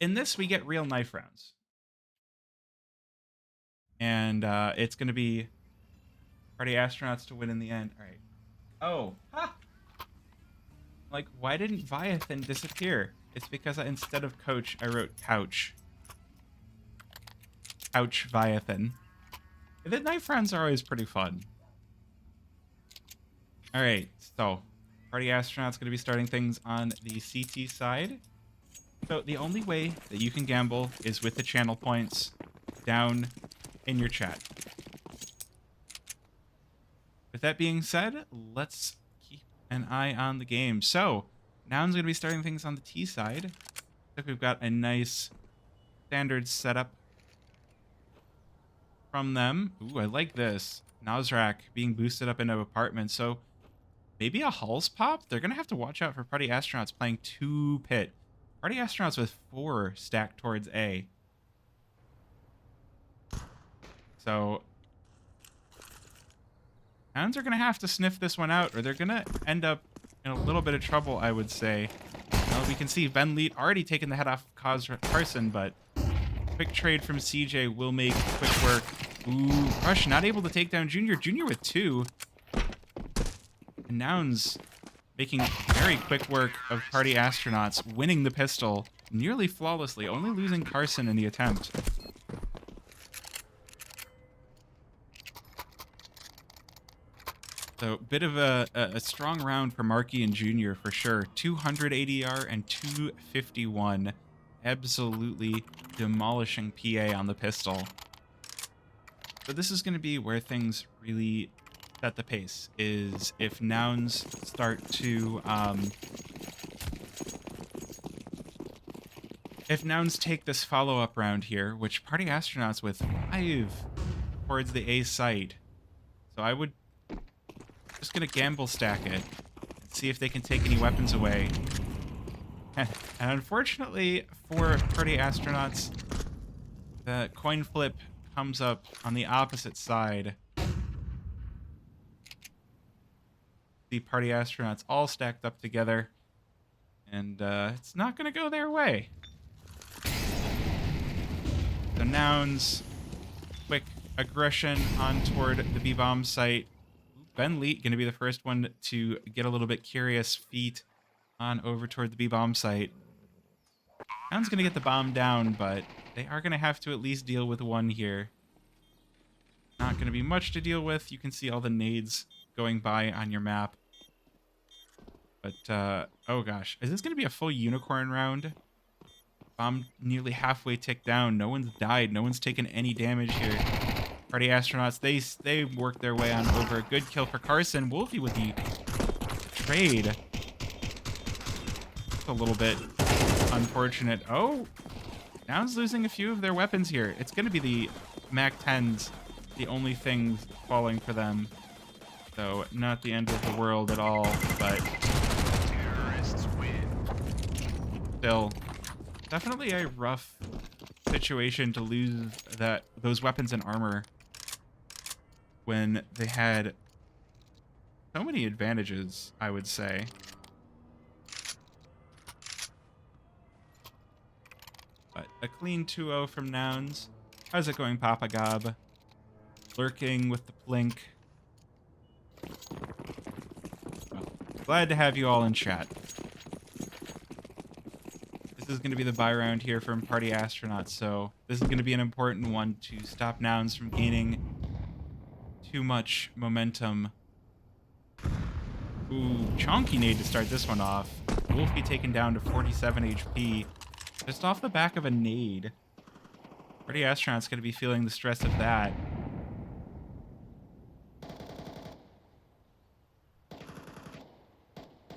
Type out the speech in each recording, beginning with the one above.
in this, we get real knife rounds. And it's going to be party astronauts to win in the end. All right. Oh, ha! Like, why didn't Viathan disappear? It's because instead of coach, I wrote couch. Couch Viathan. The knife rounds are always pretty fun. All right, so party astronauts going to be starting things on the CT side. So the only way that you can gamble is with the channel points down in your chat. With that being said, let's keep an eye on the game. So, Nouns going to be starting things on the T side. Looks like we've got a nice standard setup from them. Ooh, I like this. Nosrak being boosted up into apartments. So, maybe a Hulls pop? They're going to have to watch out for Party Astronauts playing 2 pit. Party Astronauts with 4 stacked towards A. So, Nouns are going to have to sniff this one out, or they're going to end up in a little bit of trouble, I would say. Now, we can see Ben Leet already taking the head off Carson, but quick trade from CJ will make quick work. Ooh, Rush not able to take down Junior. Junior with 2. And Nouns making very quick work of Party Astronauts, winning the pistol nearly flawlessly, only losing Carson in the attempt. So, bit of a strong round for Marky and Junior for sure. 200 ADR and 251. Absolutely demolishing PA on the pistol. So this is going to be where things really set the pace, is if Nouns start to... if Nouns take this follow-up round here, which Party Astronauts with 5 towards the A site. So I would... just gonna gamble stack it, see if they can take any weapons away. And unfortunately for Party Astronauts, the coin flip comes up on the opposite side. The Party Astronauts all stacked up together, and it's not gonna go their way. So Nouns, quick aggression on toward the B-bomb site. Ben Leet going to be the first one to get a little bit curious feet on over toward the B-bomb site. Nouns going to get the bomb down, but they are going to have to at least deal with one here. Not going to be much to deal with. You can see all the nades going by on your map. But, oh gosh. Is this going to be a full unicorn round? Bomb nearly halfway ticked down. No one's died. No one's taken any damage here. Party Astronauts, they work their way on over. A good kill for Carson. Wolfie with the trade. It's a little bit unfortunate. Oh, Nouns losing a few of their weapons here. It's going to be the MAC-10s, the only things falling for them. So, not the end of the world at all, but still, definitely a rough situation to lose those weapons and armor when they had so many advantages, I would say. But a clean 2-0 from Nouns. How's it going, Papa Gob? Lurking with the plink. Well, glad to have you all in chat. This is going to be the buy round here from Party Astronauts, so this is going to be an important one to stop Nouns from gaining too much momentum. Ooh, chonky nade to start this one off. Wolfie taken down to 47 HP. Just off the back of a nade. Party Astronaut's going to be feeling the stress of that.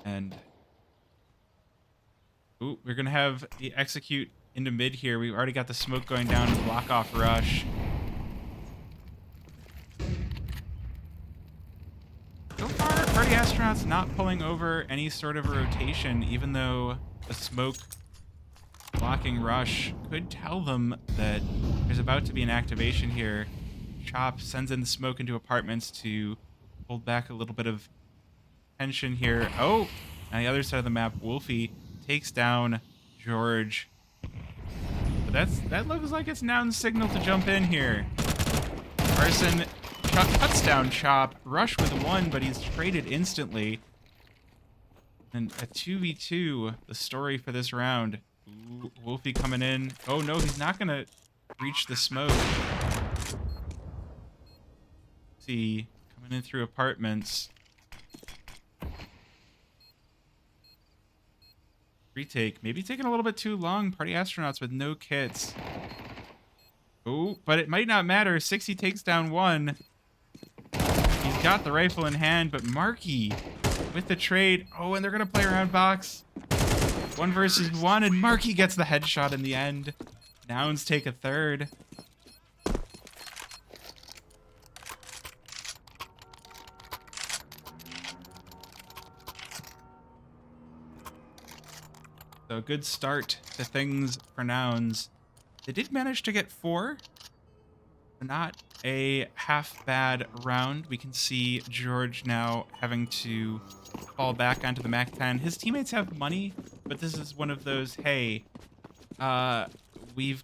And... ooh, we're going to have the execute into mid here. We've already got the smoke going down to block off Rush. So far, Party Astronauts not pulling over any sort of a rotation, even though the smoke blocking Rush could tell them that there's about to be an activation here. Chop sends in the smoke into apartments to hold back a little bit of tension here. Oh, on the other side of the map, Wolfie takes down George. That looks like it's Nouns' signal to jump in here. Carson cuts down Chop. Rush with 1, but he's traded instantly. And a 2v2, the story for this round. Ooh, Wolfie coming in. Oh no, he's not gonna reach the smoke. See, coming in through apartments. Retake. Maybe taking a little bit too long. Party astronauts with no kits. Oh, but it might not matter. 60 takes down 1. He's got the rifle in hand, but Marky with the trade. Oh, and they're going to play around box. 1 versus 1, and Marky gets the headshot in the end. Nouns take a third. So good start to things for Nouns. They did manage to get 4. Not a half bad round. We can see George now having to fall back onto the MAC-10. His teammates have money, but this is one of those, hey, we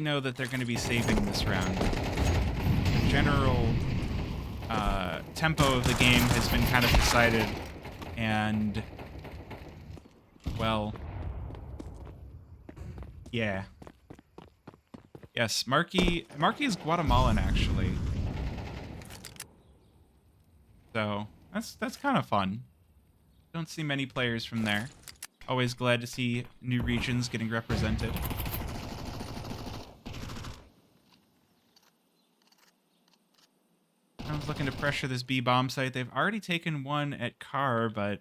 know that they're going to be saving this round. The general tempo of the game has been kind of decided, and, well, yeah. Yes, Marky is Guatemalan, actually. So, that's kind of fun. Don't see many players from there. Always glad to see new regions getting represented. I was looking to pressure this B bomb site. They've already taken 1 at Car, but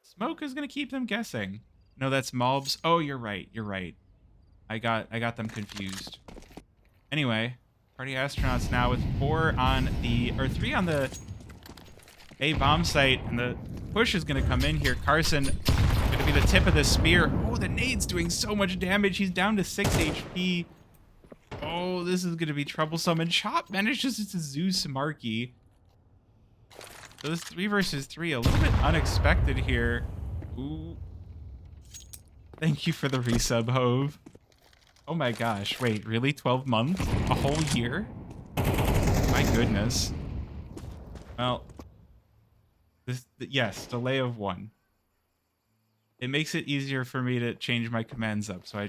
smoke is going to keep them guessing. No, that's Malbs. Oh, you're right. You're right. I got them confused. Anyway, party astronauts now with 3 on the A bomb site, and the push is going to come in here. Carson going to be the tip of the spear. Oh, the nade's doing so much damage. He's down to 6 HP. Oh, this is going to be troublesome. And Chop manages to Zeus Marky. So this 3 versus 3, a little bit unexpected here. Ooh. Thank you for the resub, Hove. Oh my gosh, wait, really? 12 months? A whole year? My goodness. Well, yes, delay of 1. It makes it easier for me to change my commands up, so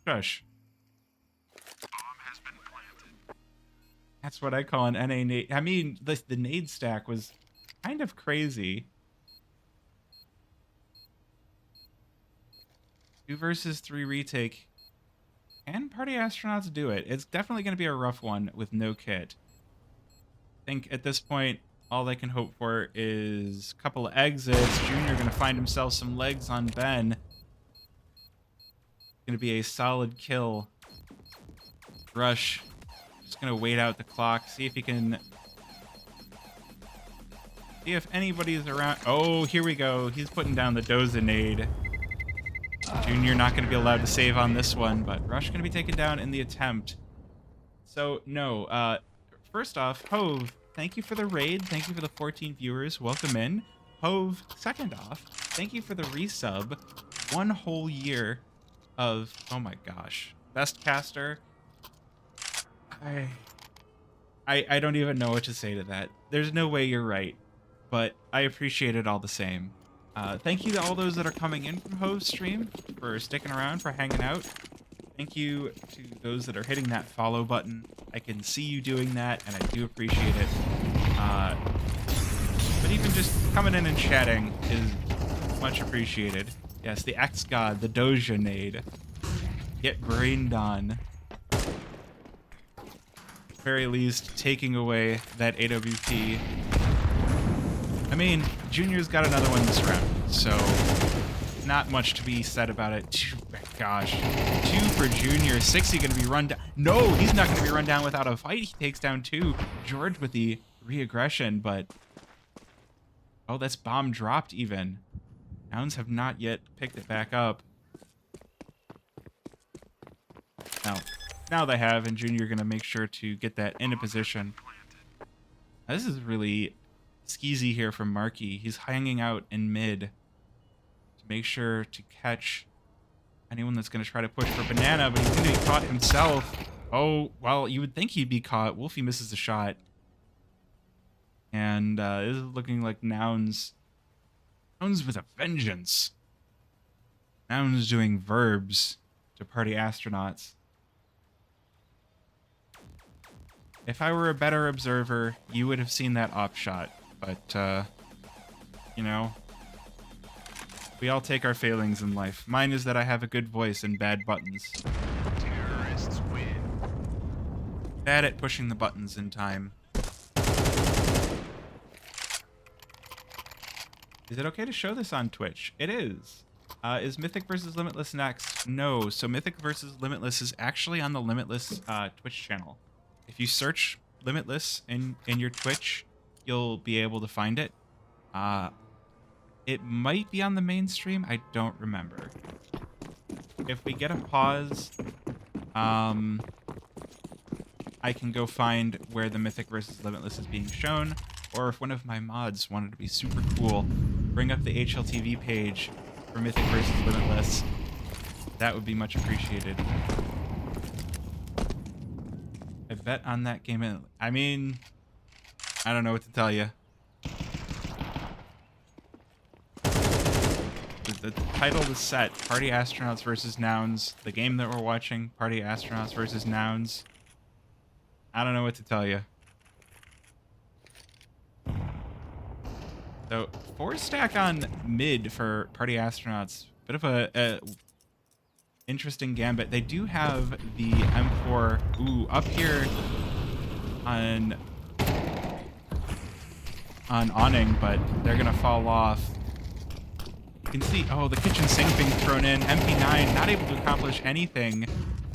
Shush. That's what I call an NA nade. I mean, the nade stack was kind of crazy. 2 versus 3 retake. Can party astronauts do it? It's definitely going to be a rough one with no kit. I think at this point, all they can hope for is a couple of exits. Junior going to find himself some legs on Ben. Going to be a solid kill. Rush. Just going to wait out the clock. See if he can... See if anybody's around. Oh, here we go. He's putting down the Dozanade. Junior not going to be allowed to save on this one, but Rush going to be taken down in the attempt. So, no. First off, Hove, thank you for the raid. Thank you for the 14 viewers. Welcome in. Hove, second off, thank you for the resub. 1 whole year of, oh my gosh, best caster. I don't even know what to say to that. There's no way you're right, but I appreciate it all the same. Thank you to all those that are coming in from Hove's stream, for sticking around, for hanging out. Thank you to those that are hitting that follow button. I can see you doing that, and I do appreciate it. But even just coming in and chatting is much appreciated. Yes, the X-God, the Dozanade. Get brained on. At the very least, taking away that AWP. I mean, Junior's got another one this round, so not much to be said about it. Oh my gosh. 2 for Junior. 60 going to be run down. No, he's not going to be run down without a fight. He takes down 2. George with the re-aggression, but... Oh, that's bomb dropped even. Nouns have not yet picked it back up. Now they have, and Junior going to make sure to get that into position. Now, this is really... skeezy here from Marky. He's hanging out in mid to make sure to catch anyone that's going to try to push for banana, but he's going to be caught himself. Oh, well, you would think he'd be caught. Wolfie misses the shot. And this is looking like Nouns. Nouns with a vengeance. Nouns doing verbs to party astronauts. If I were a better observer, you would have seen that op shot. But, you know, we all take our failings in life. Mine is that I have a good voice and bad buttons. Terrorists win. Bad at pushing the buttons in time. Is it okay to show this on Twitch? It is. Is Mythic versus Limitless next? No. So Mythic versus Limitless is actually on the Limitless Twitch channel. If you search Limitless in your Twitch, you'll be able to find it. It might be on the main stream. I don't remember. If we get a pause, I can go find where the Mythic versus Limitless is being shown. Or if one of my mods wanted to be super cool, bring up the HLTV page for Mythic versus Limitless. That would be much appreciated. I bet on that game. I mean, I don't know what to tell you. The title is set. Party Astronauts versus Nouns. The game that we're watching, Party Astronauts versus Nouns. I don't know what to tell you. So, 4-stack on mid for Party Astronauts. Bit of a interesting gambit. They do have the M4 up here on awning, but they're gonna fall off. You can see, oh, the kitchen sink being thrown in. MP9 not able to accomplish anything.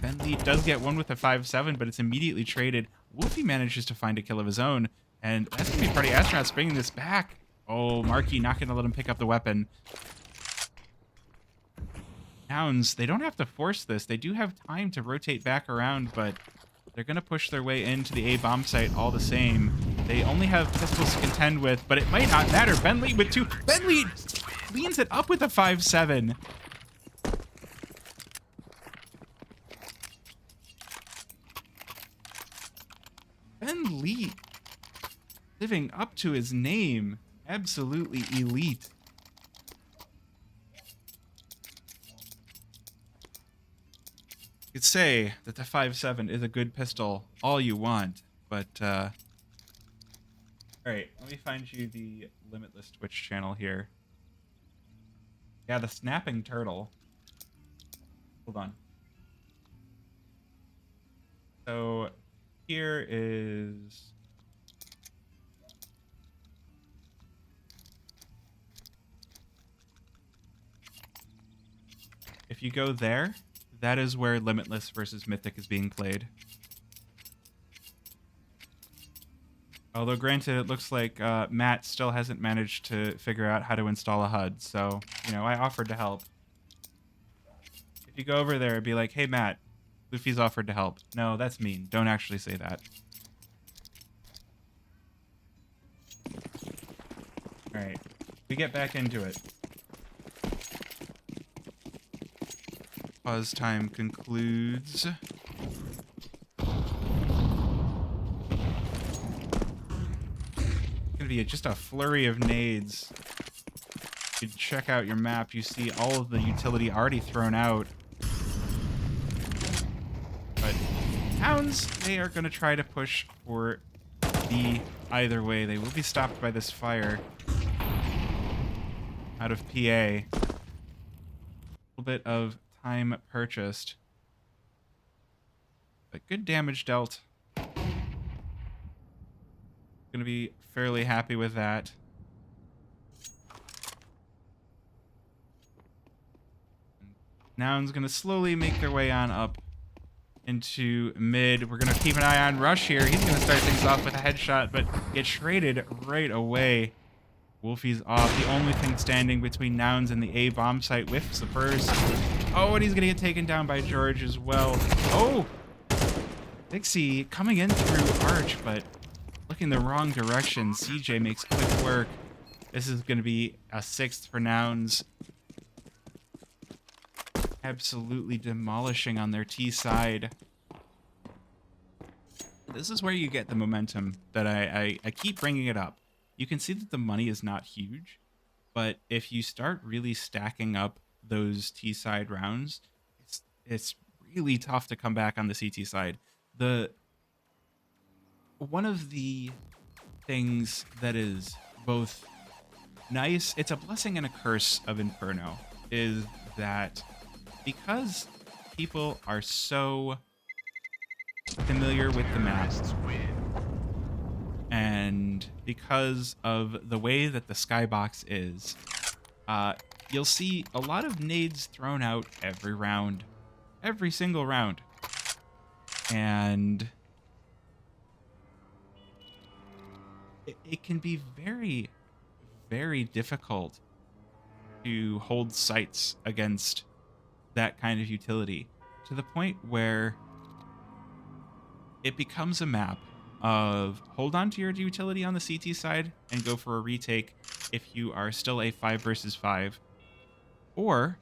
Bentley does get one with a 5-7, but it's immediately traded. Wolfie manages to find a kill of his own, and that's gonna be Party Astronauts bringing this back. Oh, Markey not gonna let him pick up the weapon. Nouns, they don't have to force this. They do have time to rotate back around, but they're going to push their way into the A bomb site all the same. They only have pistols to contend with, but it might not matter. Bentley with 2. Bentley cleans it up with a 5-7. Bentley living up to his name. Absolutely elite. You could say that the 5.7 is a good pistol all you want, but all right, let me find you the Limitless Twitch channel here. Yeah, the snapping turtle. Hold on. So here is if you go there, that is where Limitless versus Mythic is being played. Although granted, it looks like Matt still hasn't managed to figure out how to install a HUD, so, you know, I offered to help. If you go over there and be like, hey Matt, Luffy's offered to help. No, that's mean. Don't actually say that. Alright, we get back into it. Pause time concludes. Gonna be just a flurry of nades. You check out your map, you see all of the utility already thrown out. But Nouns, they are gonna try to push for B either way. They will be stopped by this fire out of PA. A little bit of time purchased, but good damage dealt. Gonna be fairly happy with that. Nouns gonna slowly make their way on up into mid. We're gonna keep an eye on Rush here. He's gonna start things off with a headshot, but get traded right away. Wolfie's off. The only thing standing between Nouns and the A bomb site whiffs the first. Oh, and he's gonna get taken down by George as well. Oh! Dixie coming in through Arch, but looking the wrong direction. CJ makes quick work. This is gonna be a 6th for Nouns. absolutely demolishing on their T side. This is where you get the momentum that I keep bringing it up. You can see that the money is not huge, but if you start really stacking up those T side rounds, it's really tough to come back on the CT side. One of the things that is both nice, it's a blessing and a curse of Inferno, is that because people are so familiar with the map, Terrorists win. and because of the way that the skybox is, you'll see a lot of nades thrown out every single round. And it can be very, very difficult to hold sights against that kind of utility, to the point where it becomes a map of hold on to your utility on the CT side and go for a retake if you are still a 5 versus 5. Or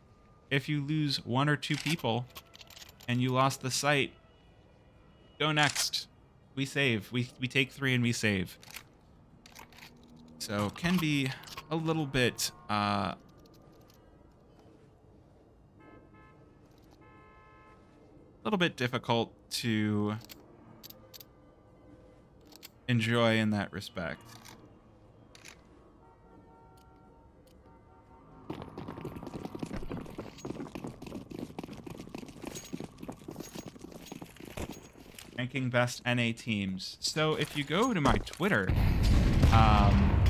if you lose 1 or 2 people and you lost the site, go next. We save. We take 3 and we save. So can be a little bit difficult to enjoy in that respect. Ranking best NA teams. So if you go to my Twitter,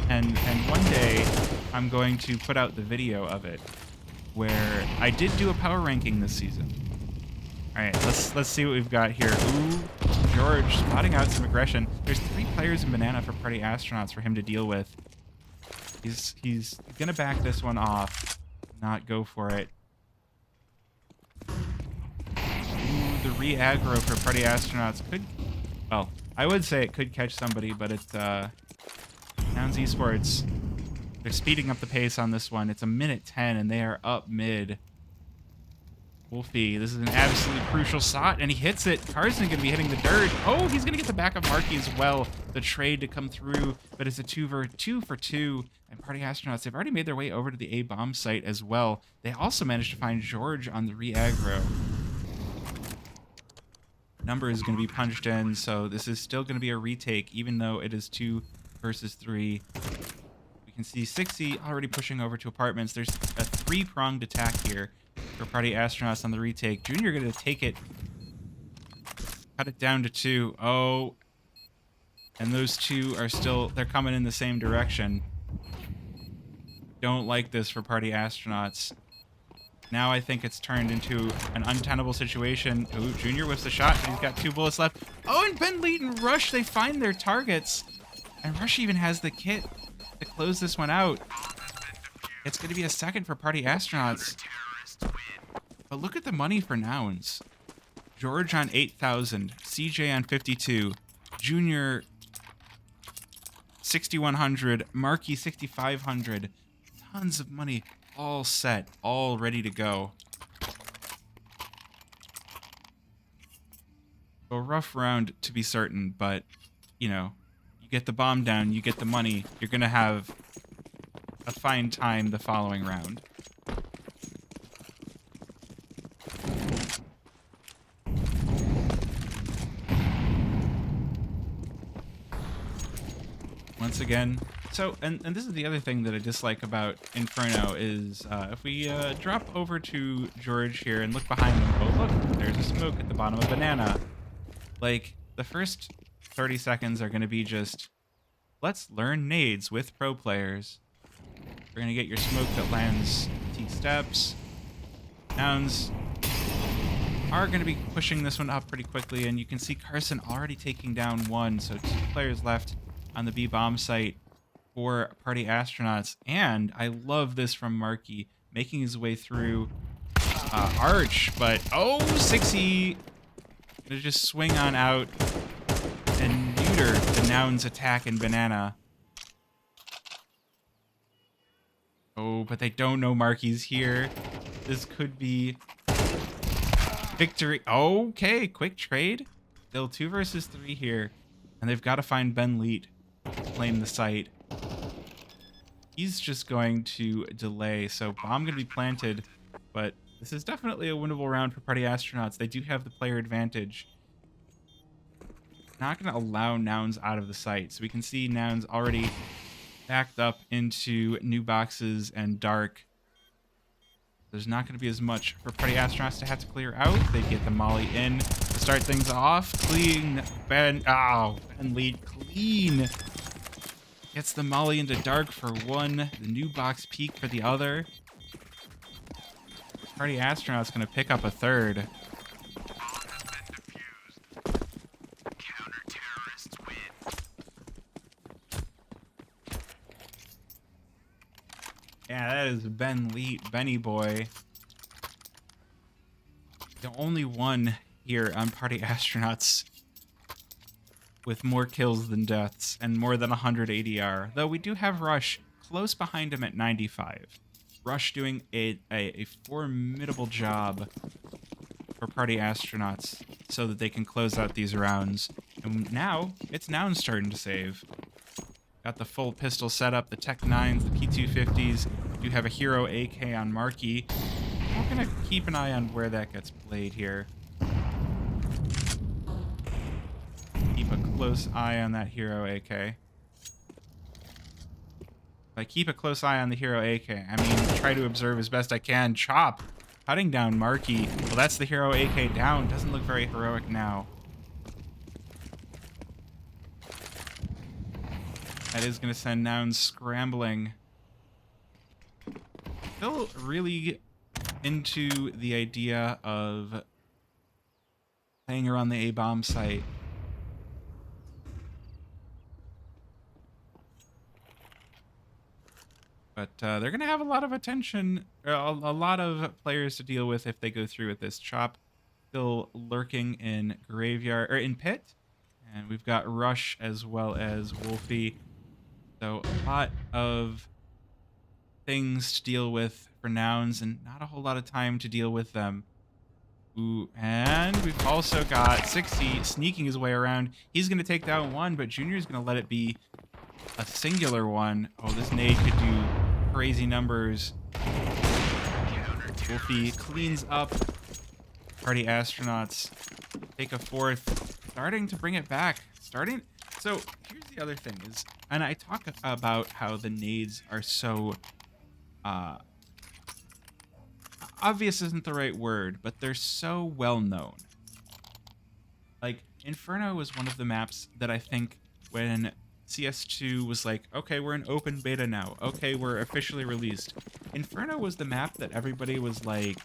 and one day I'm going to put out the video of it, where I did do a power ranking this season. All right, let's see what we've got here. Ooh, George spotting out some aggression. There's 3 players in Banana for Party Astronauts for him to deal with. He's gonna back this one off, not go for it. Ooh, the re-aggro for Party Astronauts could, well, I would say it could catch somebody, but it's Nouns Esports. They're speeding up the pace on this one. It's a minute 10 and they are up mid. Wolfie, this is an absolutely crucial shot, and he hits it. Carson going to be hitting the dirt. Oh, he's going to get the back of Marky as well. The trade to come through, but it's a 2 for 2, and Party Astronauts, they've already made their way over to the A-bomb site as well. They also managed to find George on the re-aggro. Number is going to be punched in, so this is still going to be a retake, even though it is 2 versus 3. We can see 60 already pushing over to apartments. There's a 3-pronged attack here for Party Astronauts on the retake. Junior going to take it, cut it down to 2. Oh, and those 2 are still, they're coming in the same direction. Don't like this for Party Astronauts. Now I think it's turned into an untenable situation. Ooh, Junior whiffs the shot, but he's got 2 bullets left. Oh, and Ben Leet and Rush, they find their targets. And Rush even has the kit to close this one out. It's going to be a second for Party Astronauts. But look at the money for Nouns. George on 8,000, CJ on 52, Junior 6,100, Marky 6,500. Tons of money, all set, all ready to go. A rough round to be certain, but you know, you get the bomb down, you get the money, you're gonna have a fine time the following round. Once again, so, and this is the other thing that I dislike about Inferno is if we drop over to George here and look behind him, oh look, there's a smoke at the bottom of Banana. Like, the first 30 seconds are going to be just, let's learn nades with pro players. We're going to get your smoke that lands T steps. Nouns are going to be pushing this one up pretty quickly, and you can see Carson already taking down 1, so 2 players left on the B bomb site for Party Astronauts. And I love this from Marky, making his way through Arch, but oh, 60 gonna just swing on out and neuter the Nouns attack in Banana. Oh, but they don't know Marky's here. This could be Victory. Okay, quick trade. Still 2 versus 3 here. And they've got to find Ben Leet to claim the site. He's just going to delay. So bomb going to be planted. But this is definitely a winnable round for Party Astronauts. They do have the player advantage. Not going to allow Nouns out of the site. So we can see Nouns already backed up into new boxes and dark. There's not going to be as much for Party Astronauts to have to clear out. They get the Molly in to start things off. Clean. Ben Lead clean. Gets the Molly into dark for one. The new box peak for the other. Party Astronauts going to pick up a third. Yeah, that is Ben Leet, Benny boy. The only one here on Party Astronauts with more kills than deaths and more than 100 ADR. Though we do have Rush close behind him at 95. Rush doing a formidable job for Party Astronauts so that they can close out these rounds. And now, it's Nouns starting to save. Got the full pistol setup, the Tech 9s, the P250s. Do have a Hero AK on Marky. We're going to keep an eye on where that gets played here. Keep a close eye on that Hero AK. If I keep a close eye on the Hero AK, I mean, try to observe as best I can. Chop! Cutting down Marky. Well, that's the Hero AK down. Doesn't look very heroic now. That is going to send Nouns scrambling. Still really into the idea of playing around the A-bomb site. But they're going to have a lot of attention, a lot of players to deal with if they go through with this. Chop still lurking in Graveyard, or in Pit. And we've got Rush as well as Wolfie. So a lot of things to deal with for Nouns and not a whole lot of time to deal with them. Ooh, and we've also got 60 sneaking his way around. He's going to take down one, but Junior's going to let it be a singular one. Oh, this nade could do crazy numbers. Wolfie cleans up. Party Astronauts take a fourth. Starting to bring it back. So here's the other thing is, and I talk about how the nades are so obvious isn't the right word, but they're so well known. Like Inferno was one of the maps that I think when CS2 was like, okay, we're in open beta now. Okay, we're officially released. Inferno was the map that everybody was like,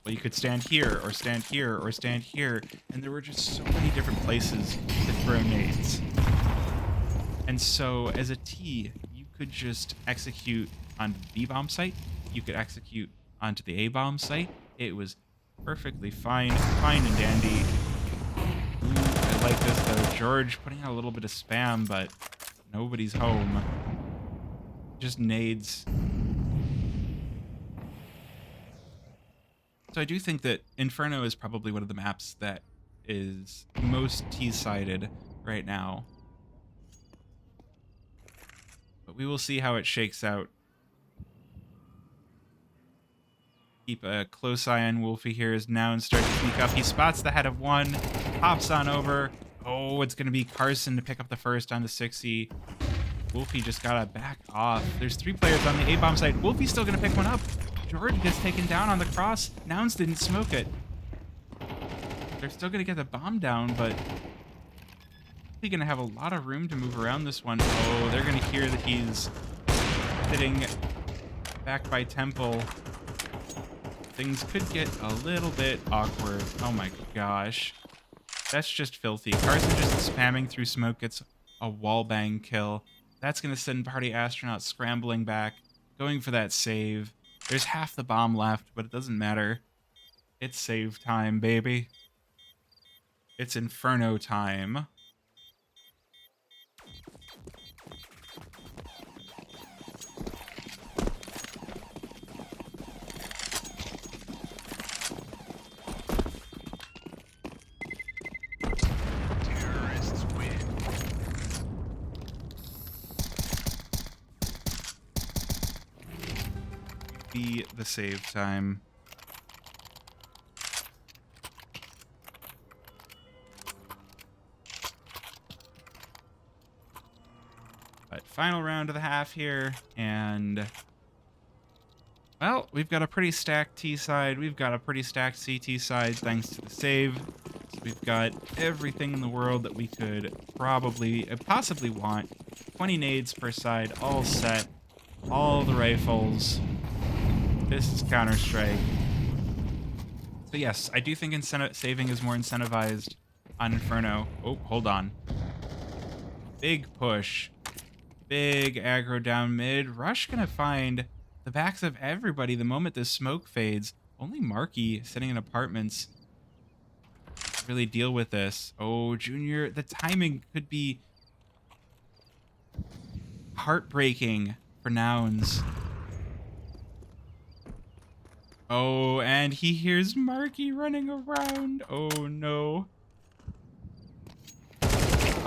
well, you could stand here, or stand here, or stand here. And there were just so many different places to throw nades. And so, as a T, you could just execute on the B-bomb site. You could execute onto the A-bomb site. It was perfectly fine and dandy. Ooh, I like this, though. George putting out a little bit of spam, but nobody's home. Just nades. So I do think that Inferno is probably one of the maps that is most T-sided right now. But we will see how it shakes out. Keep a close eye on Wolfie here as Nouns start to sneak up. He spots the head of one, hops on over. Oh, it's going to be Carson to pick up the first on the 60. Wolfie just got to back off. There's 3 players on the A-bomb side. Wolfie's still going to pick one up. George gets taken down on the cross. Nouns didn't smoke it. They're still going to get the bomb down, but they're going to have a lot of room to move around this one. Oh, they're going to hear that he's sitting back by Temple. Things could get a little bit awkward. Oh my gosh. That's just filthy. Carson just spamming through smoke gets a wallbang kill. That's going to send Party Astronauts scrambling back, going for that save. There's half the bomb left, but it doesn't matter. It's save time, baby. It's Inferno time. the save time. But final round of the half here, and well, we've got a pretty stacked T side. We've got a pretty stacked CT side thanks to the save. So we've got everything in the world that we could possibly want. 20 nades per side, all set. All the rifles. This is Counter-Strike. So yes, I do think saving is more incentivized on Inferno. Oh, hold on. Big push. Big aggro down mid. Rush gonna find the backs of everybody the moment this smoke fades. Only Marky sitting in apartments to really deal with this. Oh, Junior, the timing could be heartbreaking for Nouns. Oh, and he hears Marky running around. Oh, no.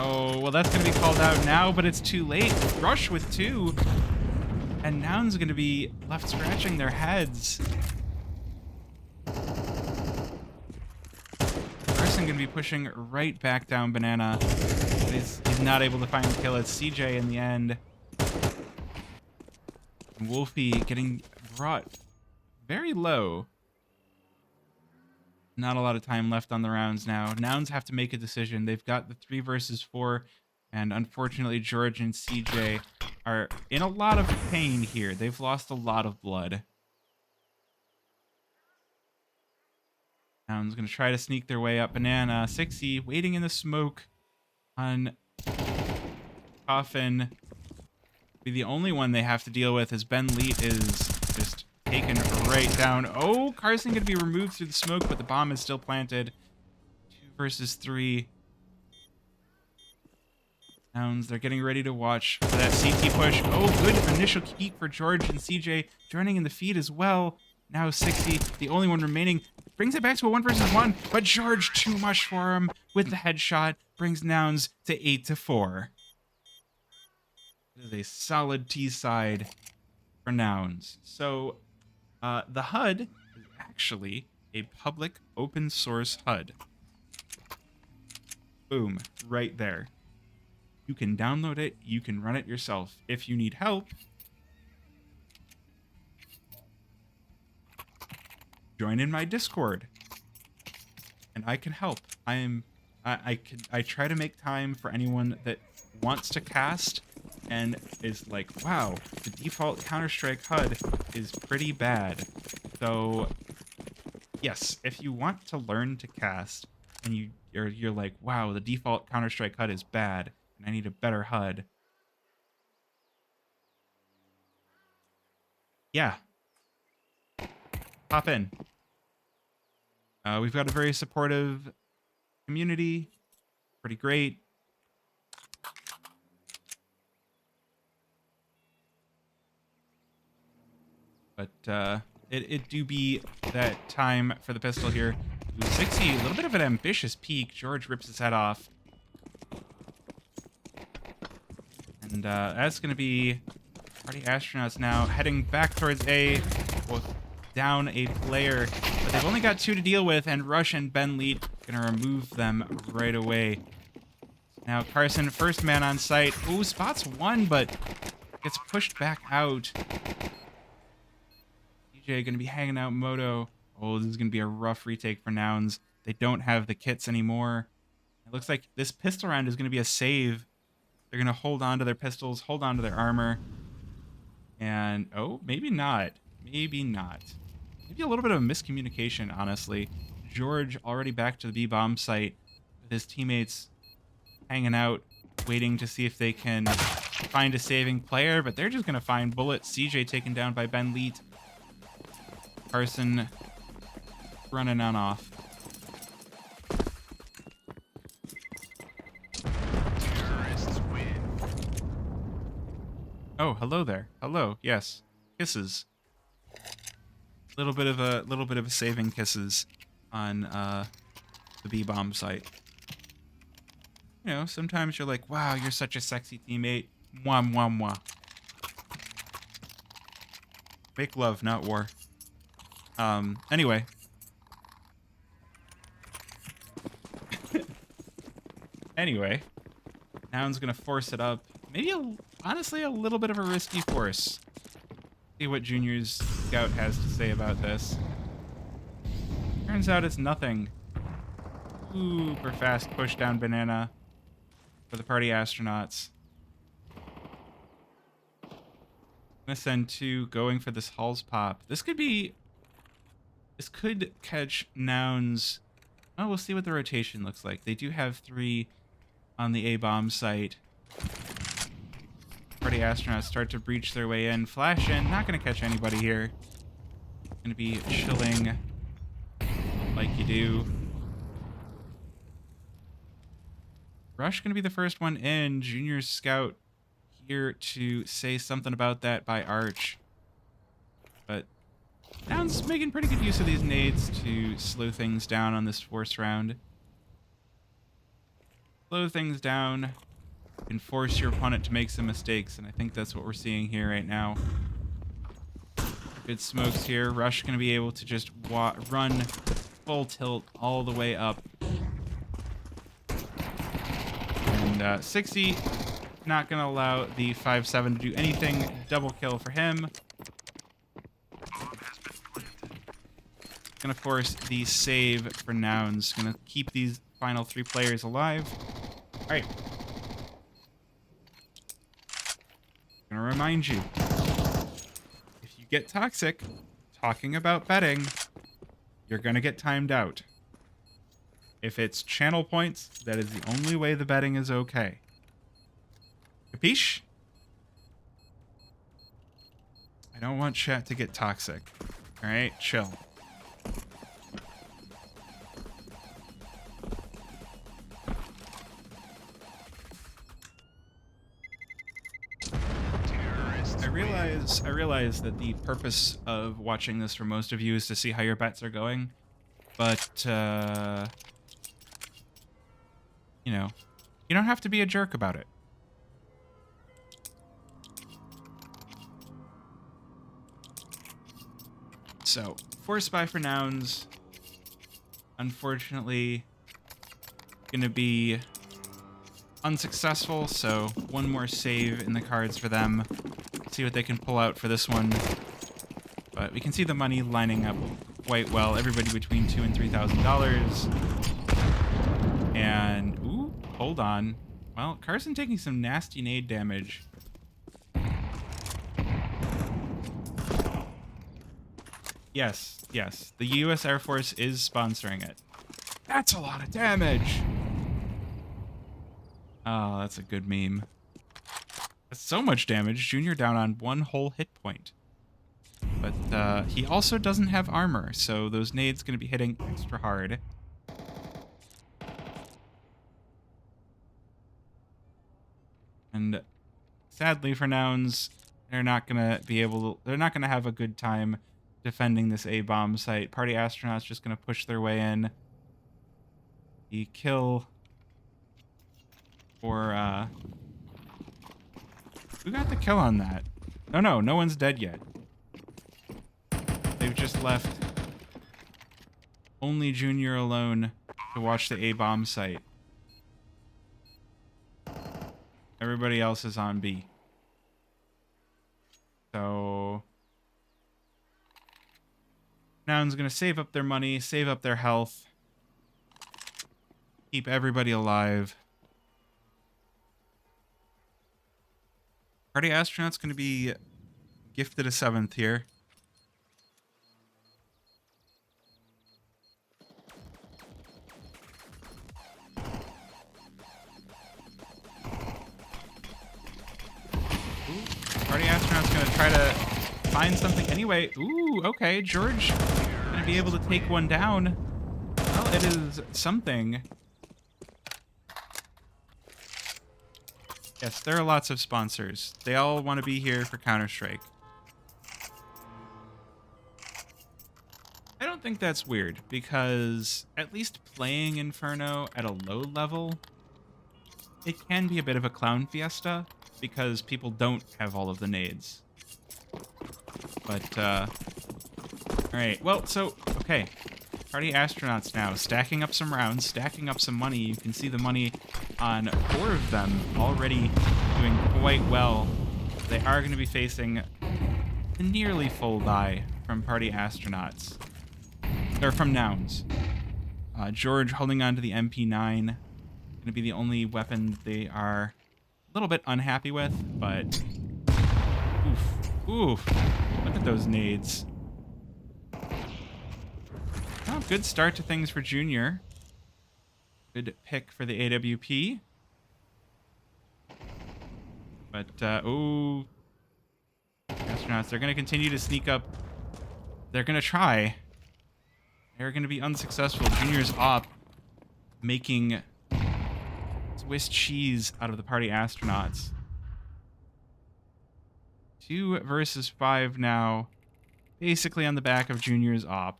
Oh, well, that's going to be called out now, but it's too late. Rush with 2. And Nouns going to be left scratching their heads. Carson going to be pushing right back down Banana. But he's not able to find the kill. It's CJ in the end. And Wolfie getting brought very low. Not a lot of time left on the rounds now. Nouns have to make a decision. They've got the 3 versus 4, and unfortunately George and CJ are in a lot of pain here. They've lost a lot of blood. Nouns gonna try to sneak their way up. Banana, 60, waiting in the smoke on Coffin. Be the only one they have to deal with as Ben Leet is just taken right down. Oh, Carson going to be removed through the smoke, but the bomb is still planted. 2 versus 3. Nouns, they're getting ready to watch for that CT push. Oh, good initial peek for George and CJ joining in the feed as well. Now 60, the only one remaining, brings it back to a 1 versus 1, but George too much for him with the headshot, brings Nouns to 8-4. It is a solid T side for Nouns. So the HUD is actually a public open source HUD. Boom, right there. You can download it, you can run it yourself. If you need help, join in my Discord, and I can help. I try to make time for anyone that wants to cast and is like, wow, the default Counter-Strike HUD is pretty bad. So yes, if you want to learn to cast and you're like, wow, the default Counter-Strike HUD is bad and I need a better HUD. Yeah. Hop in. We've got a very supportive community. Pretty great. But it do be that time for the pistol here. Ooh, 60, a little bit of an ambitious peek. George rips his head off. And that's going to be Party Astronauts now heading back towards A. Well, down a player. But they've only got 2 to deal with, and Rush and Ben Leet going to remove them right away. Now Carson, first man on site. Ooh, spots 1, but gets pushed back out. Going to be hanging out Moto. Oh, this is going to be a rough retake for Nouns. They don't have the kits anymore. It looks like this pistol round is going to be a save. They're going to hold on to their pistols, hold on to their armor. And, oh, maybe not. Maybe not. Maybe a little bit of miscommunication, honestly. George already back to the B-bomb site with his teammates hanging out, waiting to see if they can find a saving player, but they're just going to find bullets. CJ taken down by Ben Leet. Carson running on off. Terrorists win. Oh, hello there. Hello. Yes. Kisses. Little bit of a saving kisses on the B-bomb site. You know, sometimes you're like, wow, you're such a sexy teammate. Mwah, mwah, mwah. Make love, not war. Anyway. Anyway. Nouns gonna force it up. Maybe, honestly, a little bit of a risky force. See what Junior's scout has to say about this. Turns out it's nothing. Super fast push down banana for the party astronauts. Gonna send 2 going for this Halls pop. This could catch Nouns. Oh, we'll see what the rotation looks like. They do have 3 on the A-bomb site. Party astronauts start to breach their way in. Flash in. Not going to catch anybody here. Going to be chilling like you do. Rush going to be the first one in. Junior Scout here to say something about that by Arch. But Nouns making pretty good use of these nades to slow things down on this force round. Slow things down and force your opponent to make some mistakes, and I think that's what we're seeing here right now. Good smokes here. Rush going to be able to just run full tilt all the way up. And 60, not going to allow the 5-7 to do anything. Double kill for him. Going to force the save for Nouns. Going to keep these final 3 players alive. All right. Gonna remind you, if you get toxic talking about betting, you're gonna get timed out. If it's channel points, that is the only way the betting is okay. Capiche? I don't want chat to get toxic. All right, chill. I realize that the purpose of watching this for most of you is to see how your bets are going, but you know, you don't have to be a jerk about it. So, force buy for Nouns, unfortunately, gonna be unsuccessful, so 1 more save in the cards for them. See what they can pull out for this one. But we can see the money lining up quite well. Everybody between $2,000 and $3,000. And, ooh, hold on. Well, Carson taking some nasty nade damage. Yes, yes. The U.S. Air Force is sponsoring it. That's a lot of damage! Oh, that's a good meme. That's so much damage. Junior down on 1 whole hit point. But he also doesn't have armor, so those nades going to be hitting extra hard. And sadly for Nouns, they're not going to have a good time defending this A-bomb site. Party astronauts just going to push their way in. The kill for who got the kill on that? No one's dead yet. They've just left only Junior alone to watch the A-bomb site. Everybody else is on B. So Nouns gonna save up their money, save up their health, keep everybody alive. Party astronaut's gonna be gifted a 7th here. Party astronaut's gonna try to find something anyway. Ooh, okay, George gonna be able to take one down. Well, it is something. Yes, there are lots of sponsors. They all want to be here for Counter-Strike. I don't think that's weird, because at least playing Inferno at a low level, it can be a bit of a clown fiesta, because people don't have all of the nades. But All right. Well, so, okay. Party astronauts now stacking up some rounds, stacking up some money. You can see the money on 4 of them already doing quite well. They are going to be facing a nearly full die from party astronauts. Or from Nouns. George holding on to the MP9. Going to be the only weapon they are a little bit unhappy with, but oof. Look at those nades. Oh, good start to things for Junior. Good pick for the AWP. But, astronauts, they're going to continue to sneak up. They're going to try. They're going to be unsuccessful. Junior's op, making Swiss cheese out of the party astronauts. 2 versus 5 now. Basically on the back of Junior's op.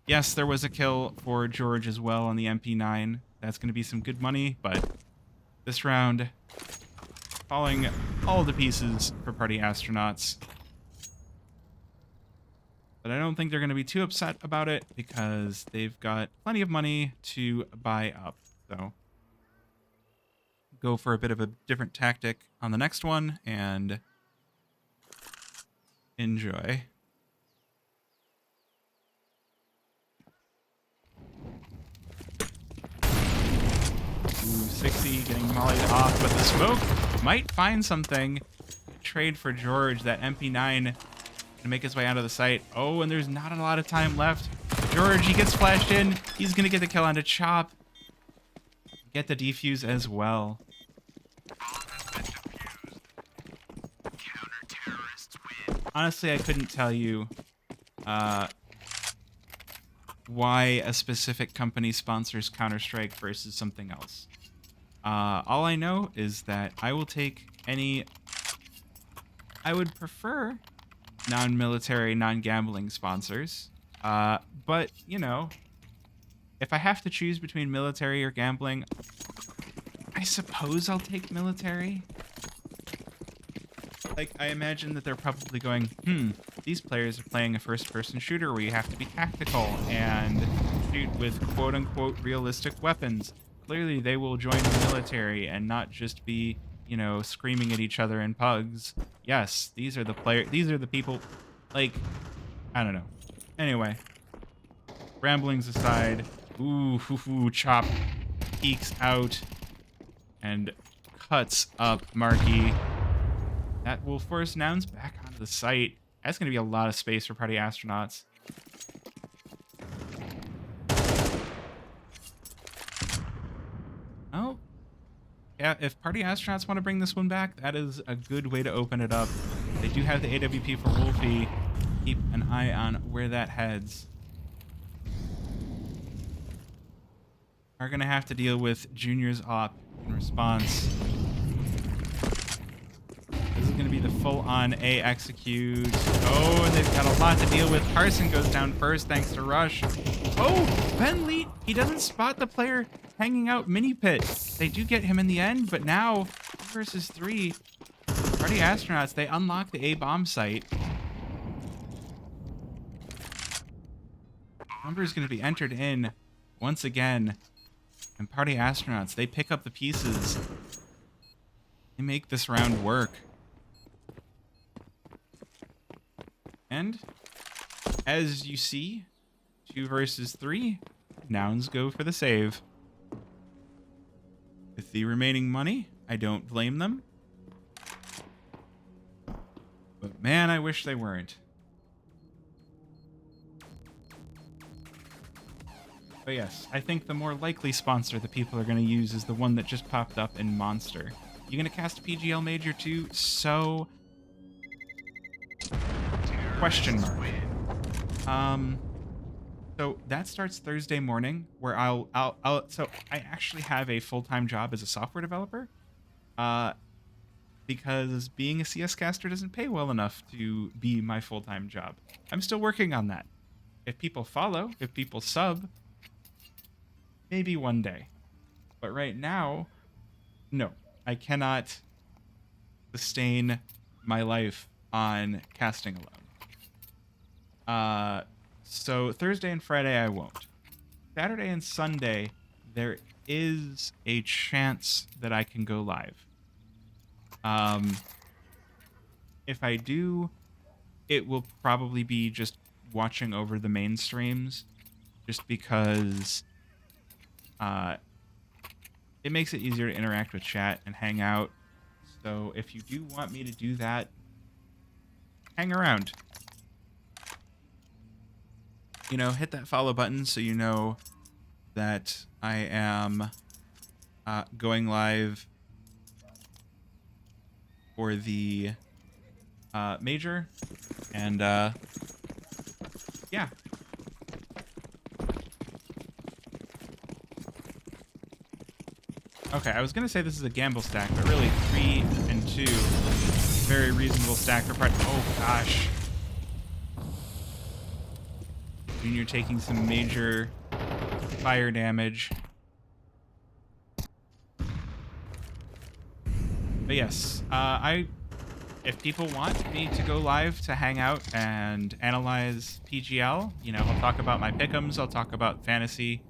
Yes, there was a kill for George as well on the MP9. That's going to be some good money, but this round falling all to pieces for party astronauts. But I don't think they're going to be too upset about it because they've got plenty of money to buy up. So go for a bit of a different tactic on the next one and enjoy. 60 getting mollied off, but the smoke might find something. Trade for George. That MP9 to make his way out of the site. Oh, and there's not a lot of time left. George, he gets flashed in. He's gonna get the kill onto Chop. Get the defuse as well. Honestly, I couldn't tell you why a specific company sponsors Counter-Strike versus something else. All I know is that I will take any... I would prefer non-military, non-gambling sponsors. But, you know, if I have to choose between military or gambling, I suppose I'll take military. Like, I imagine that they're probably going, these players are playing a first-person shooter where you have to be tactical and shoot with quote-unquote realistic weapons. Clearly, they will join the military and not just be, you know, screaming at each other in pugs. Yes, these are the these are the people, like, I don't know. Anyway, ramblings aside, Chop peeks out and cuts up Marky. That will force Nouns back onto the site. That's going to be a lot of space for party astronauts. Oh, yeah, if party astronauts want to bring this one back, that is a good way to open it up. They do have the AWP for Wolfie. Keep an eye on where that heads. Are going to have to deal with Junior's op in response. This is going to be the full-on A execute. Oh, and they've got a lot to deal with. Carson goes down first thanks to Rush. Oh, Ben Leet, he doesn't spot the player hanging out mini pit. They do get him in the end, but now, 2 versus 3, party astronauts, they unlock the A bomb site. Number is going to be entered in once again. And party astronauts, they pick up the pieces. They make this round work. And as you see, 2 versus 3, Nouns go for the save. With the remaining money, I don't blame them. But man, I wish they weren't. But yes, I think the more likely sponsor the people are going to use is the one that just popped up in Monster. You going to cast a PGL Major too? So... question mark. So that starts Thursday morning, where so I actually have a full-time job as a software developer, because being a CS caster doesn't pay well enough to be my full-time job. I'm still working on that. If people follow, if people sub, maybe one day. But right now, no, I cannot sustain my life on casting alone. So Thursday and Friday I won't. Saturday and Sunday, there is a chance that I can go live. If I do, it will probably be just watching over the main streams, just because uh, it makes it easier to interact with chat and hang out. So if you do want me to do that, hang around. You know, hit that follow button so you know that I am going live for the major. And yeah. Okay, I was going to say this is a gamble stack, but really 3 and 2. Very reasonable stack for part. Oh, gosh. Junior taking some major fire damage. But yes, if people want me to go live to hang out and analyze PGL, you know, I'll talk about my pick'ems, I'll talk about fantasy,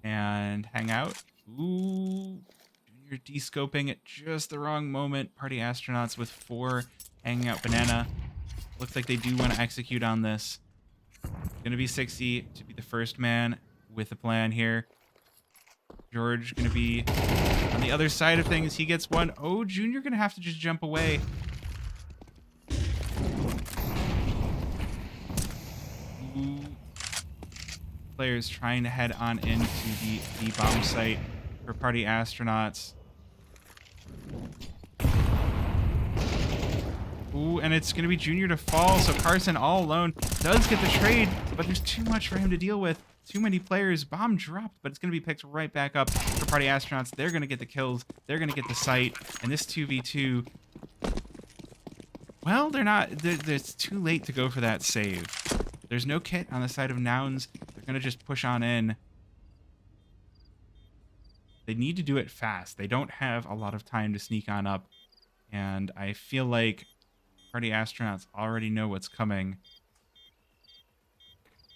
and hang out. Ooh, Junior de-scoping at just the wrong moment. Party Astronauts with 4 hanging out banana. Looks like they do want to execute on this. Gonna be 60 to be the first man with a plan here. George gonna be on the other side of things. He gets one. Oh, Junior gonna have to just jump away. Ooh. Players trying to head on into the bomb site for Party Astronauts. Ooh, and it's gonna be Junior to fall, so Carson all alone does get the trade, but there's too much for him to deal with. Too many players. Bomb dropped, but it's going to be picked right back up for Party Astronauts. They're going to get the kills. They're going to get the site. And this 2v2... Well, they're not... It's too late to go for that save. There's no kit on the side of Nouns. They're going to just push on in. They need to do it fast. They don't have a lot of time to sneak on up. And I feel like Party Astronauts already know what's coming.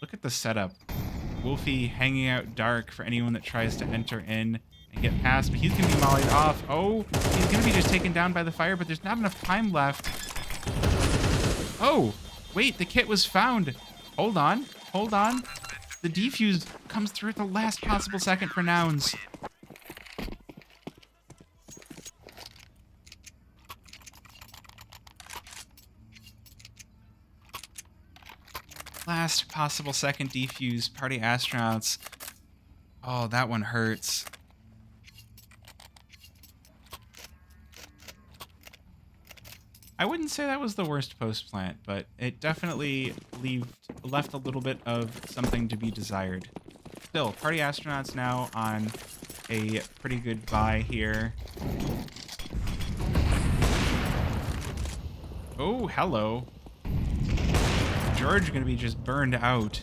Look at the setup. Wolfie hanging out dark for anyone that tries to enter in and get past, but he's going to be mollied off. Oh, he's going to be just taken down by the fire, but there's not enough time left. Oh, wait, the kit was found. Hold on, hold on. The defuse comes through at the last possible second for Nouns. Last possible second defuse. Party Astronauts. Oh, that one hurts. I wouldn't say that was the worst post plant, but it definitely left a little bit of something to be desired. Still, Party Astronauts now on a pretty good buy here. Oh, hello. George going to be just burned out.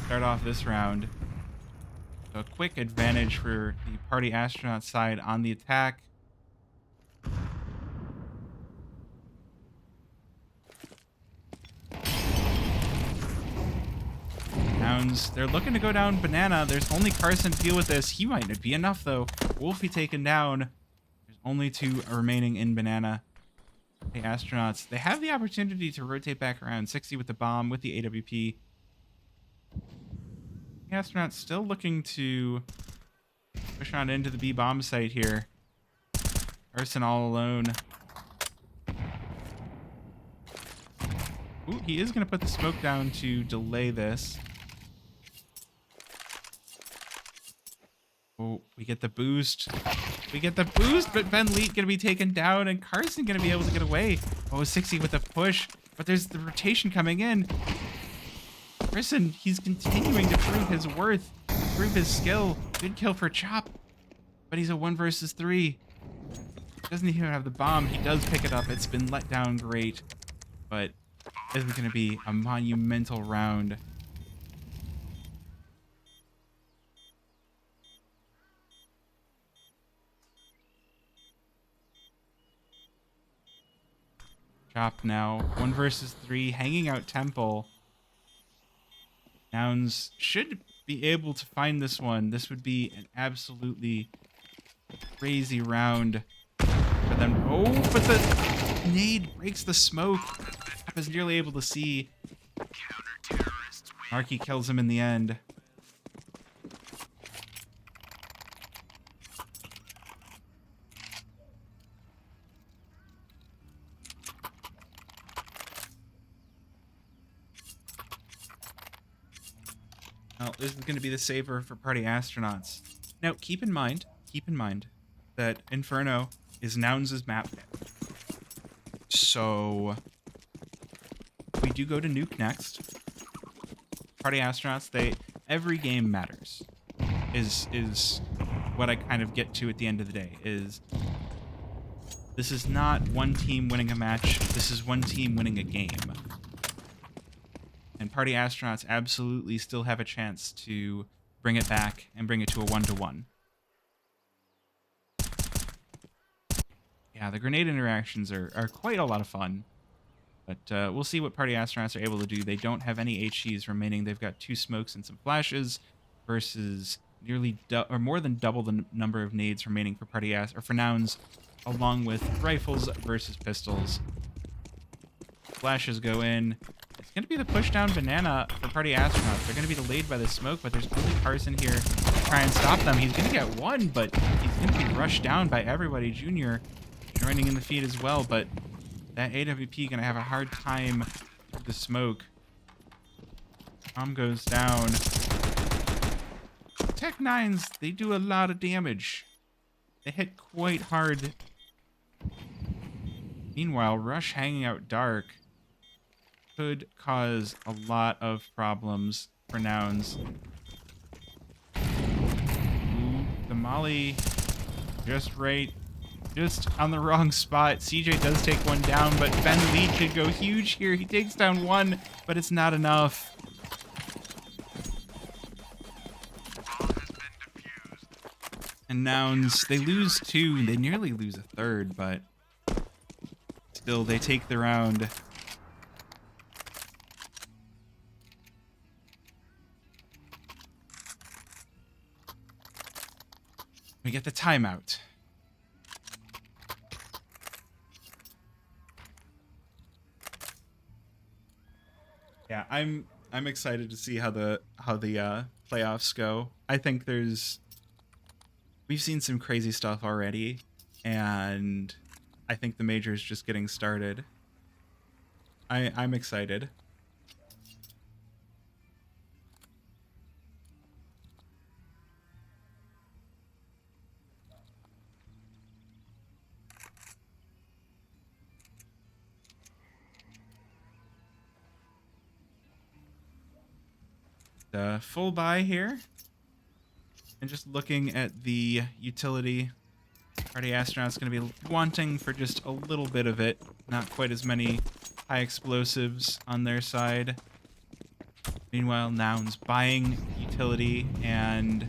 Start off this round. So a quick advantage for the Party Astronaut side on the attack. Nouns, they're looking to go down banana. There's only Carson to deal with this. He might not be enough though. Wolfie taken down. There's only 2 remaining in banana. The Astronauts, they have the opportunity to rotate back around. 60 with the bomb, with the AWP. The Astronauts still looking to push on into the B bomb site here. Carson all alone. Ooh, he is going to put the smoke down to delay this. Oh, we get the boost. We get the boost, but Ben Leet going to be taken down, and Carson going to be able to get away. Oh, 60 with a push, but there's the rotation coming in. Carson, he's continuing to prove his worth, prove his skill. Good kill for Chop, but he's a 1 versus 3. Doesn't even have the bomb. He does pick it up. It's been let down great, but this is going to be a monumental round. Chop now. 1 versus 3. Hanging out Temple. Nouns should be able to find this one. This would be an absolutely crazy round for them. Oh, but the nade breaks the smoke. Chop is nearly able to see. Marky kills him in the end. Well, this is going to be the saver for Party Astronauts. Now, keep in mind that Inferno is Nouns' map pick. So, we do go to Nuke next. Party Astronauts, every game matters. Is what I kind of get to at the end of the day. This is not one team winning a match. This is one team winning a game. And Party Astronauts absolutely still have a chance to bring it back and bring it to a 1-1. Yeah, the grenade interactions are quite a lot of fun. But we'll see what Party Astronauts are able to do. They don't have any HEs remaining. They've got 2 smokes and some flashes versus nearly or more than double the number of nades remaining for for Nouns, along with rifles versus pistols. Flashes go in. It's going to be the push down banana for Party Astronauts. They're going to be delayed by the smoke, but there's only Carson here to try and stop them. He's going to get 1, but he's going to be rushed down by everybody. Junior joining in the feed as well, but that AWP going to have a hard time through the smoke. Bomb goes down. Tech 9s, they do a lot of damage. They hit quite hard. Meanwhile, Rush hanging out dark could cause a lot of problems for Nouns. Ooh, the molly just right, just on the wrong spot. CJ does take 1 down, but Ben Lee could go huge here. He takes down 1, but it's not enough. And Nouns, they lose 2. They nearly lose a 3rd, but still they take the round. We get the timeout. Yeah, I'm excited to see how the playoffs go. I think we've seen some crazy stuff already, and I think the major is just getting started. I'm excited. Full buy here, and just looking at the utility, Party Astronauts going to be wanting for just a little bit of it, not quite as many high explosives on their side. Meanwhile, Nouns buying utility and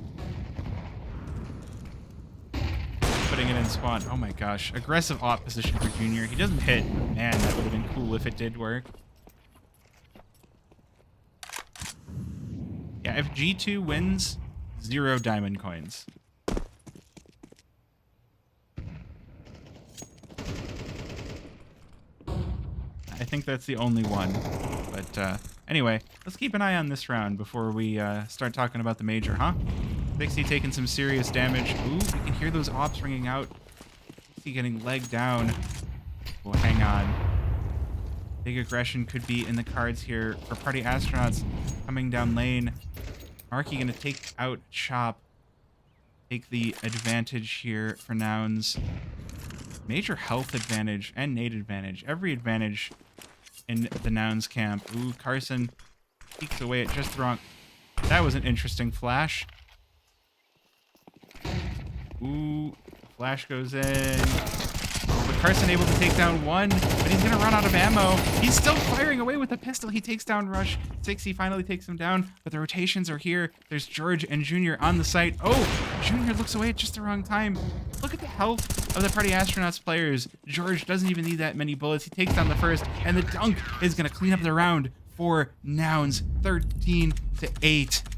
putting it in spawn. Oh my gosh, aggressive op position for Junior. He doesn't hit, but man, that would have been cool if it did work. Yeah, if G2 wins, 0 diamond coins. I think that's the only one. But anyway, let's keep an eye on this round before we start talking about the major, huh? Pixie taking some serious damage. Ooh, we can hear those ops ringing out. Pixie getting legged down. Oh, hang on. Big aggression could be in the cards here for Party Astronauts coming down lane. Marky gonna take out Chop. Take the advantage here for Nouns. Major health advantage and nade advantage. Every advantage in the Nouns camp. Ooh, Carson peeks away at just the wrong... That was an interesting flash. Ooh, flash goes in. But Carson able to take down 1, but he's gonna run out of ammo. He's still firing away with a pistol. He takes down Rush. 60 finally takes him down, but the rotations are here. There's George and Junior on the site. Oh, Junior looks away at just the wrong time. look at the health of the Party Astronauts players. George doesn't even need that many bullets. He takes down the first, and the dunk is going to clean up the round for Nouns, 13-8.